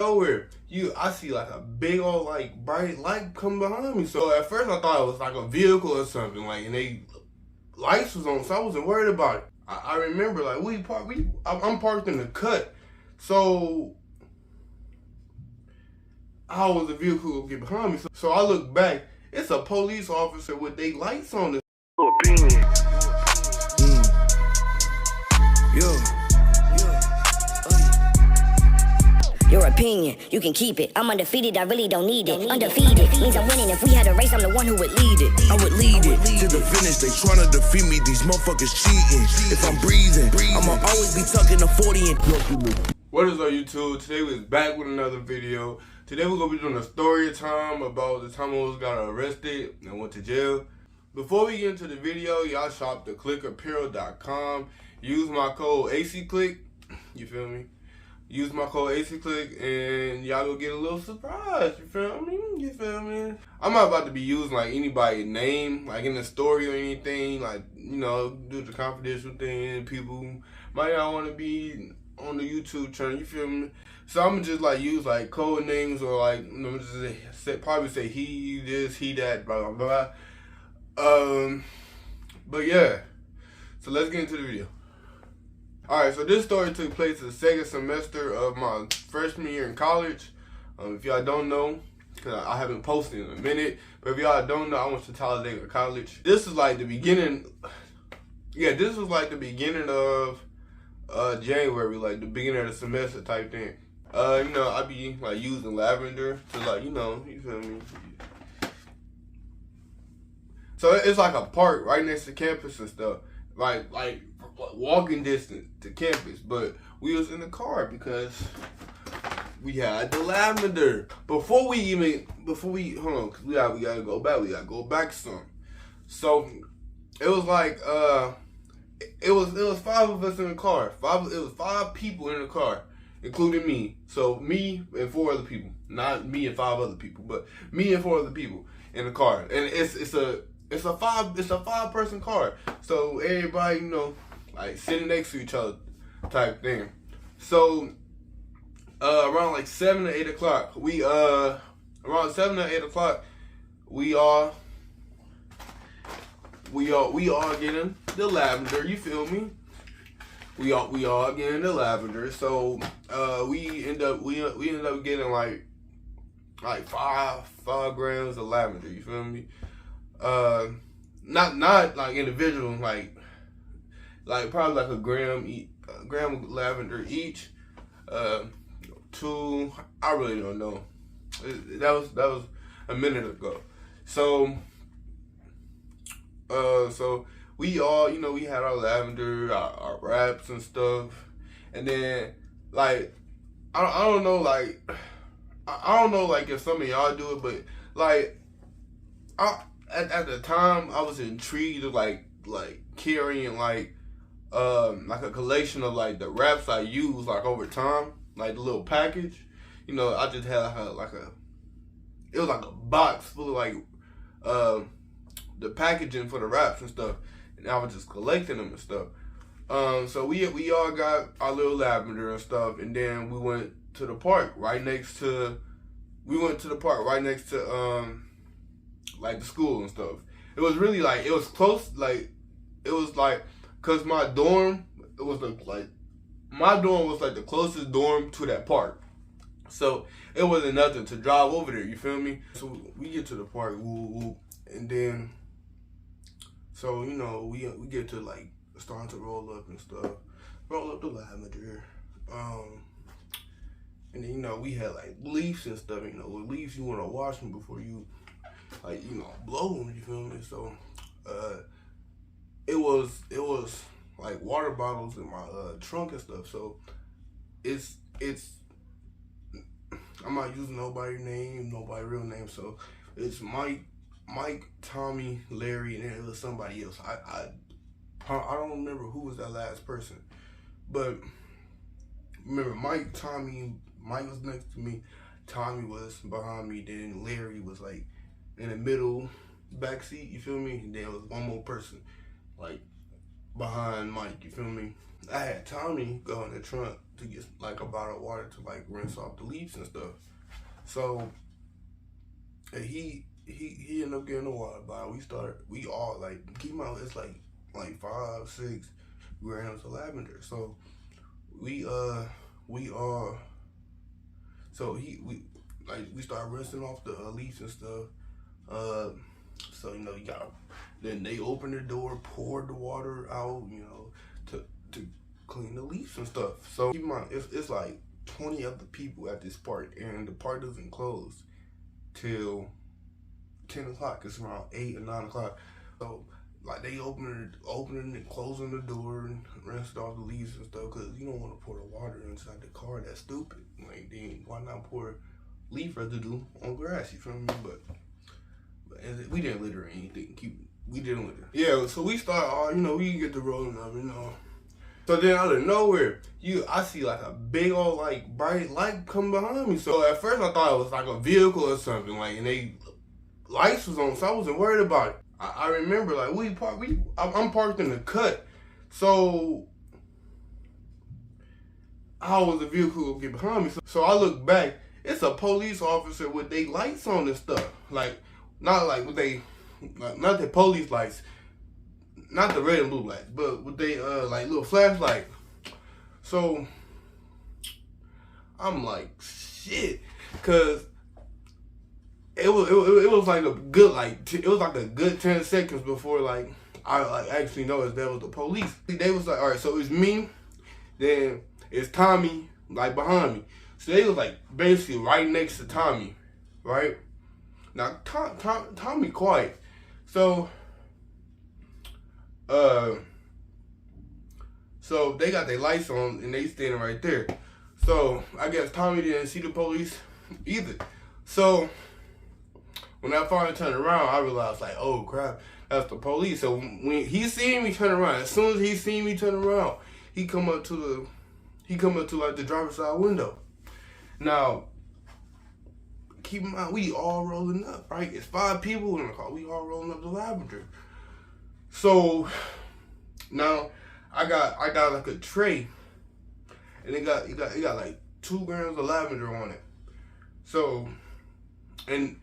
nowhere, I see like a big old like bright light come behind me. So at first I thought it was like a vehicle or something, like, and they lights was on, so I wasn't worried about it. I remember like I'm parked in the cut, so how was the vehicle gonna get behind me? So I look back, it's a police officer with they lights on the opinion. Your opinion, you can keep it. I'm undefeated, I really don't need it. Undefeated means I'm winning. If we had a race, I'm the one who would lead it. I would lead it to the finish. They tryna defeat me, these motherfuckers cheating. If I'm breathing, I'ma always be tucking a 40 and... What is up, YouTube? Today we're back with another video. Today we're gonna be doing a story time about the time I was got arrested and went to jail. Before we get into the video, y'all shop at clickapparel.com. Use my code ACClick. You feel me? Use my code ACClick and y'all will get a little surprise. You feel me? You feel me? I'm not about to be using like anybody's name, like in the story or anything, like, you know, do the confidential thing. People might not want to be on the YouTube channel, you feel me? So I'm gonna just like use like code names or like, you know, just probably say he this, he that, blah, blah, blah. But yeah, so let's get into the video. Alright, so this story took place the second semester of my freshman year in college. If y'all don't know, because I haven't posted in a minute, but if y'all don't know, I went to Talladega College. This is like the beginning, this was like the beginning of January, like the beginning of the semester type thing. You know, I be like using lavender to like, you know, you feel me? So it's like a park right next to campus and stuff. Like walking distance to campus, but we was in the car because we had the lavender. Before we hold on, cause we gotta go back. We gotta go back some. So it was like it was 5 of us in the car. It was 5 people in the car, including me. So me and 4 other people, not me and 5 other people, but me and 4 other people in the car. And it's a 5-person car. So everybody, you know, like sitting next to each other type thing. So around like 7 or 8 o'clock, we all getting the lavender, you feel me? We all getting the lavender. So we end up getting like 5 grams of lavender, you feel me? Not like individual, like probably like a gram of lavender each. 2, I really don't know. That was a minute ago. So we all, you know, we had our lavender, our wraps and stuff, and then like I don't know, like I don't know, like if some of y'all do it, but like at the time I was intrigued of like carrying like a collection of like the wraps I use like over time, like the little package. You know, I just had it was like a box full of like the packaging for the wraps and stuff, and I was just collecting them and stuff. So we all got our little lavender and stuff, and then we went to the park right next to like the school and stuff. It was really like, it was close, like it was like, cause my dorm was like the closest dorm to that park. So it wasn't nothing to drive over there, you feel me? So we get to the park, and then, so, you know, we get to like starting to roll up and stuff, roll up the lavender, and then, you know, we had like leaves and stuff. You know, with leaves you want to wash them before you, like, you know, blow them, you feel me? So it was like water bottles in my trunk and stuff. So it's I'm not using nobody's name, nobody real name. So it's Mike, Tommy, Larry, and then it was somebody else. I don't remember who was that last person, but remember Mike was next to me, Tommy was behind me, then Larry was like in the middle back seat, you feel me? And then there was one more person like behind Mike, you feel me? I had Tommy go in the trunk to get like a bottle of water to like rinse off the leaves and stuff. So and he ended up getting the water bottle. We all like, keep in mind, it's like 5-6 grams of lavender. So we started rinsing off the leaves and stuff. So you know, then they opened the door, poured the water out, you know, to clean the leaves and stuff. So keep in mind, it's like 20 other people at this park, and the park doesn't close till 10 o'clock. It's around 8 or 9 o'clock. So like they opening and closing the door and rinsing off the leaves and stuff, because you don't want to pour the water inside the car. That's stupid. Like, then why not pour leaf residue on grass? You feel me? But we didn't litter or anything. We didn't litter. Yeah, so we start, you know, we get the rolling up, you know. So then out of nowhere, I see like a big old like bright light come behind me. So at first I thought it was like a vehicle or something, like, and they lights was on, so I wasn't worried about it. I remember like I'm parked in the cut, so how was the vehicle gonna get behind me? So I look back, it's a police officer with they lights on and stuff, like not like with they, not the police lights, not the red and blue lights, but with they like little flashlight. So I'm like, shit, cause it was like a good it was like a good 10 seconds before like I like actually noticed that was the police. They was like, all right, so it's me, then it's Tommy like behind me. So they was like basically right next to Tommy, right? Now Tommy quiet, so so they got their lights on and they standing right there. So I guess Tommy didn't see the police either. So when I finally turned around, I realized like, oh crap, that's the police. So when he seen me turn around, as soon as he seen me turn around, he come up to like the driver's side window. Now, keep in mind, we all rolling up, right? It's 5 people in the car. We all rolling up the lavender. So now I got like a tray, and it got like 2 grams of lavender on it. So, and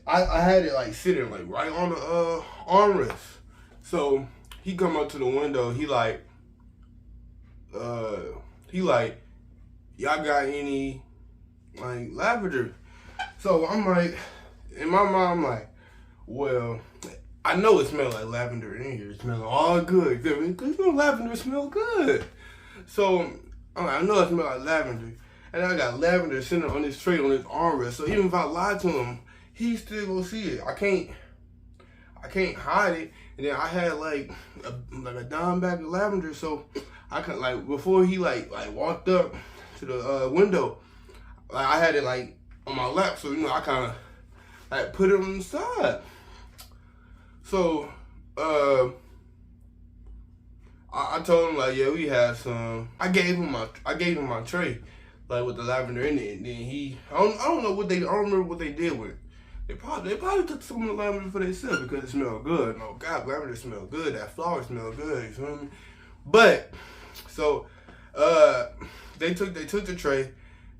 I had it like sitting like right on the armrest. So he come up to the window. He like, y'all got any like lavender? So I'm like, in my mind, I'm like, well, I know it smells like lavender in here. It smells all good. Because you know lavender smell good. So I'm like, I know it smells like lavender. And I got lavender sitting on this tray on this armrest. So even if I lie to him, he still gonna see it. I can't hide it. And then I had like a dime bag of lavender, so I could like, before he like walked up to the window, like I had it like on my lap, so you know I kind of like put it on the side. So I told him like, yeah, we had some. I gave him my tray, like with the lavender in it. And then I don't remember what they did with it. They probably took some of the lavender for themselves because it smelled good. No, God, lavender smelled good. That flower smelled good. You feel me? But so they took the tray,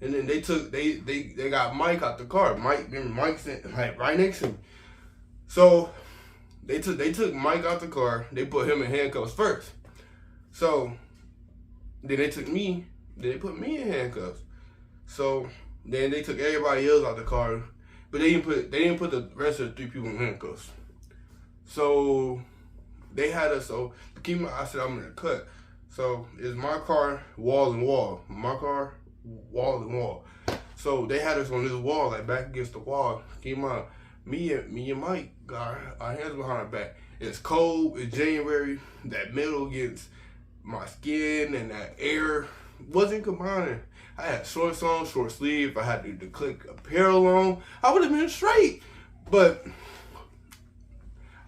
and then they got Mike out the car. Mike's like right next to me. So they took Mike out the car. They put him in handcuffs first. So then they took me. Then they put me in handcuffs. So then they took everybody else out the car. But they didn't put the rest of the 3 people in handcuffs. So they had us. So keep in mind, I said I'm in the cut. So it's my car, wall and wall. My car, wall and wall. So they had us on this wall, like back against the wall. Keep in mind, me and Mike got our hands behind our back. It's cold. It's January. That metal against my skin and that air wasn't combining. I had shorts on, short sleeve. I had the click apparel on. I would have been straight, but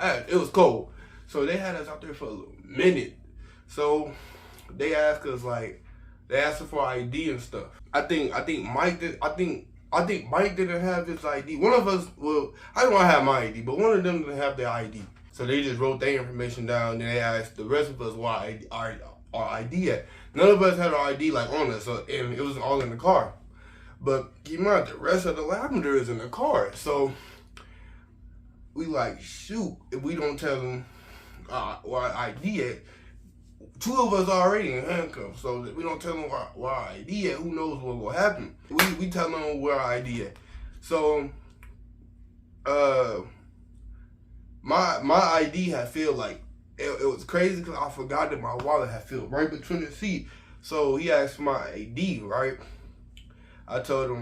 it was cold. So they had us out there for a little minute. So they asked us they asked us for ID and stuff. I think Mike didn't have his ID. One of us, well, I don't have my ID, but one of them didn't have their ID. So they just wrote their information down, and they asked the rest of us why our ID at. None of us had our ID like on us, so, and it was all in the car. But keep in mind, the rest of the lavender is in the car. So we like, shoot, if we don't tell them where our ID at, two of us already in handcuffs. So if we don't tell them where our ID at, who knows what will happen. We tell them where our ID at. So my ID had feel like, it was crazy because I forgot that my wallet had filled right between the seat. So he asked for my ID, right? I told him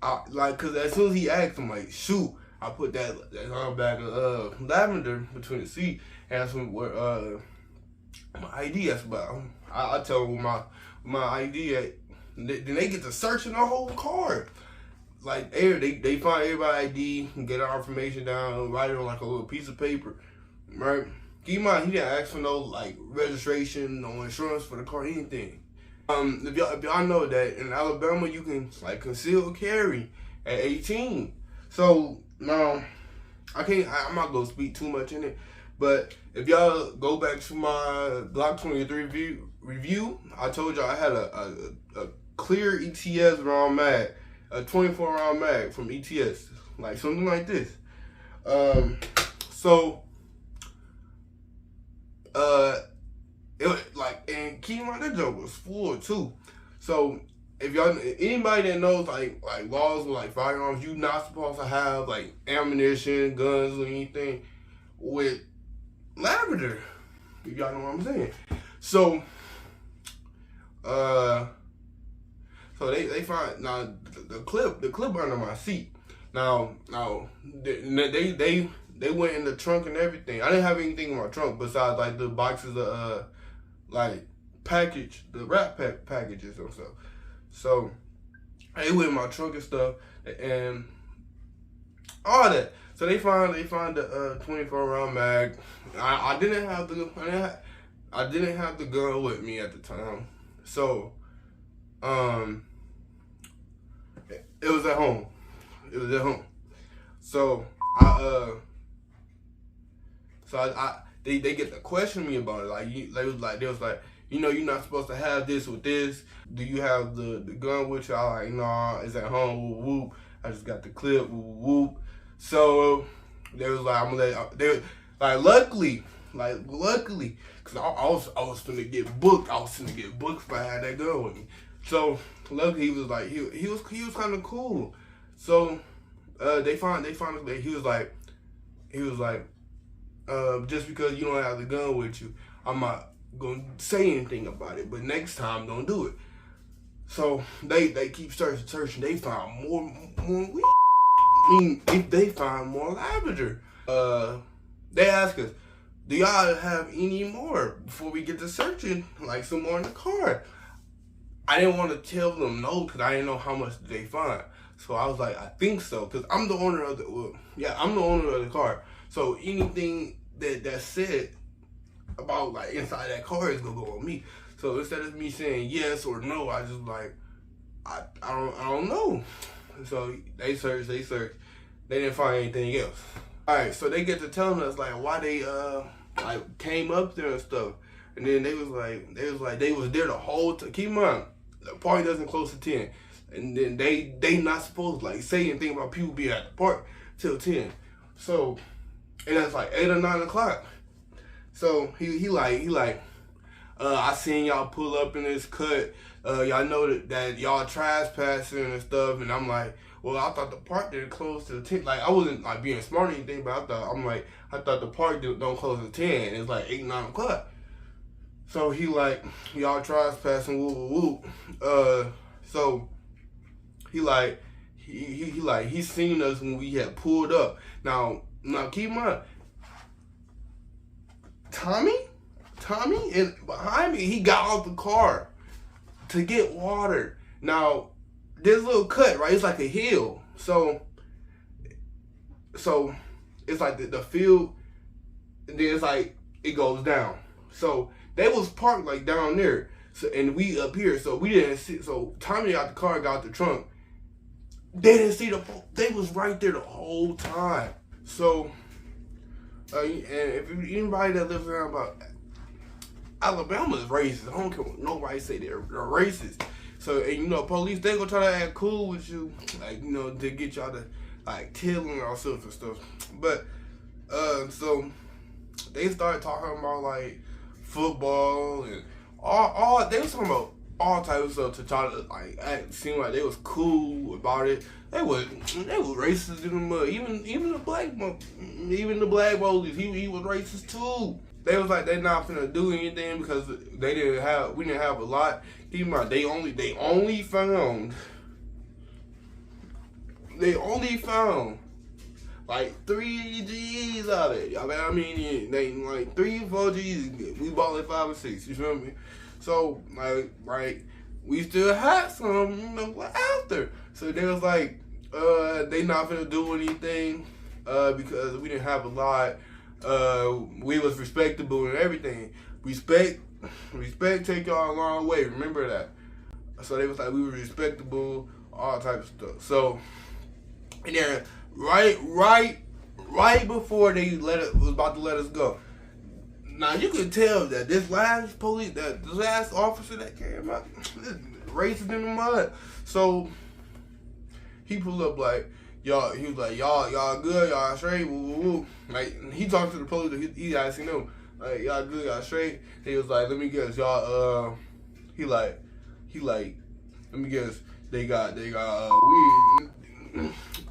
cause as soon as he asked him, like, shoot, I put that bag of lavender between the seat and asked him where my ID is. But I tell him my ID at. Then they get to searching the whole car. Like they find everybody's ID and get our information down, write it on like a little piece of paper. Right? Keep in mind, he didn't ask for no like registration, no insurance for the car, anything. If y'all know that in Alabama you can like conceal carry at 18. So now I'm not gonna speak too much in it, but if y'all go back to my Glock 23 review, I told y'all I had a clear ETS round mag, a 24 round mag from ETS, like something like this. It was like, and keep in mind that joke was full too. So if y'all, anybody that knows like laws with like firearms, you not supposed to have like ammunition, guns, or anything with lavender. If y'all know what I'm saying. So they find now the clip under my seat. Now they went in the trunk and everything. I didn't have anything in my trunk besides like the boxes of like the wrap packages and stuff. So they went in my trunk and stuff and all that. So they find the 24 round mag. I didn't have the gun with me at the time. So it was at home. So they get to question me about it. They was like, you know, you're not supposed to have this with this. Do you have the gun with you? I like, nah, it's at home. Whoop, whoop. I just got the clip. Whoop, whoop. So they was like, I'm gonna let. They was like, luckily, cause I was finna get booked. I was finna get booked if I had that gun with me. So luckily, he was like, he was kind of cool. So they found that he was like, just because you don't have the gun with you, I'm not gonna say anything about it. But next time, don't do it. So they keep searching. They found more weed. I mean, if they find more lavender, they ask us, do y'all have any more before we get to searching, like some more in the car? I didn't want to tell them no because I didn't know how much they find. So I was like, I think so, because I'm the owner of the car. So anything that's said about like inside that car is gonna go on me. So instead of me saying yes or no, I just like, I don't know. So they searched, they didn't find anything else. Alright, so they get to telling us like why they like came up there and stuff. And then they was like they was there the whole time. Keep in mind, the party doesn't close to 10. And then they not supposed to like say anything about people being at the park till 10. So, and that's like 8 or 9 o'clock. So he like, I seen y'all pull up in this cut. Y'all know that y'all trespassing and stuff. And I'm like, well, I thought the park didn't close till 10. Like, I wasn't like being smart or anything, but I thought the park don't close till 10. It's like 8, 9 o'clock. So he like, y'all trespassing, whoop, whoop, whoop. So he seen us when we had pulled up. Now keep in mind, Tommy, and behind me, he got out the car to get water. Now, this little cut, right? It's like a hill. So it's like the field, and then it's like it goes down. So they was parked like down there. So and we up here, so we didn't see. So Tommy got the car, got the trunk. They didn't see they was right there the whole time. So And if anybody that lives around about Alabama is racist. I don't care what nobody say they're racist. So, and you know, police, they gonna try to act cool with you, like, you know, to get y'all to, like, kill and all sorts of stuff. But, so, they started talking about, like, football and all they was talking about all types of stuff to try to, like, seem like they was cool about it. They was racist in the mud. Even the black bullies, he was racist too. They was like, they not finna do anything because we didn't have a lot. Keep in mind, they only found like 3 G's out of it. I mean, they like 3 or 4 G's. We bought like 5 or 6. You feel me? So like we still had some, you know, after. So they was like, they not finna do anything because we didn't have a lot. We was respectable and everything. Respect take y'all a long way. Remember that. So they was like, we were respectable, all types of stuff. So, and then right before they was about to let us go. Now you could tell that this last officer that came out, racist in the mud. So he pulled up like, y'all, he was like, y'all good, y'all straight, woo, woo, woo. Like, he talked to the police, he asking them, like, y'all good, y'all straight. He was like, let me guess, y'all, he like, let me guess, they got weed.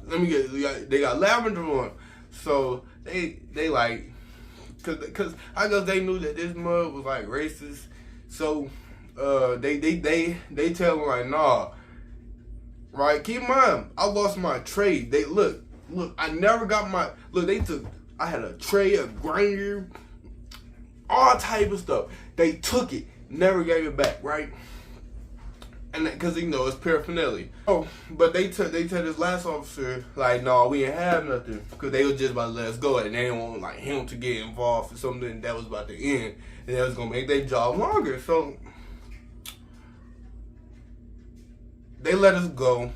Let me guess, they got lavender on. So they like, cause I guess they knew that this mud was like racist. So they tell them like, nah. Right, keep in mind, I lost my tray. They look, I never got I had a tray, a grinder, all type of stuff. They took it, never gave it back, right? And because, you know, it's paraphernalia. Oh, but they tell this last officer, like, no, we ain't have nothing. Because they was just about to let us go. And they didn't want, like, him to get involved in something that was about to end. And that was going to make their job longer. So they let us go.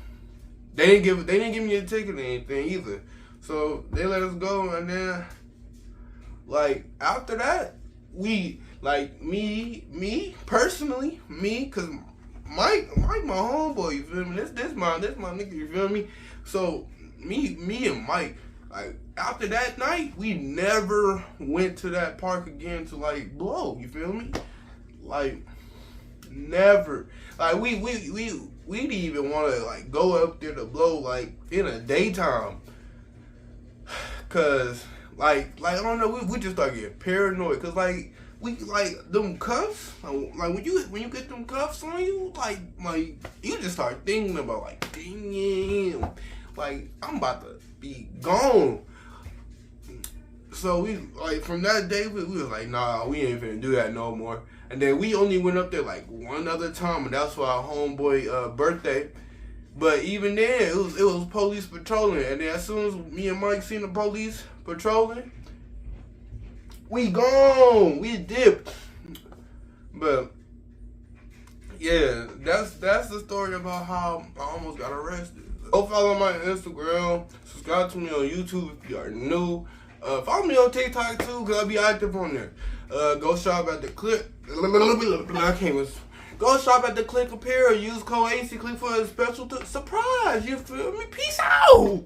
They didn't give me a ticket or anything either. So they let us go, and then like after that, we like me personally, cause Mike my homeboy, you feel me? This my nigga, you feel me? So me and Mike, like after that night, we never went to that park again to like blow, you feel me? Like never. Like we didn't even want to like go up there to blow like in the daytime, cause like I don't know, we just start getting paranoid, cause like we like them cuffs, like when you get them cuffs on you, like you just start thinking about like, damn, like I'm about to be gone. So we like from that day we was like, nah, we ain't finna do that no more. And then we only went up there like one other time, and that's for our homeboy birthday. But even then, it was police patrolling. And then as soon as me and Mike seen the police patrolling, we gone, we dipped. But yeah, that's the story about how I almost got arrested. Go follow my Instagram, subscribe to me on YouTube if you are new. Follow me on TikTok too, cause I'll be active on there. Go shop at the Click. Go shop at the Click Apparel. Use code AC Click for a special surprise. You feel me? Peace out.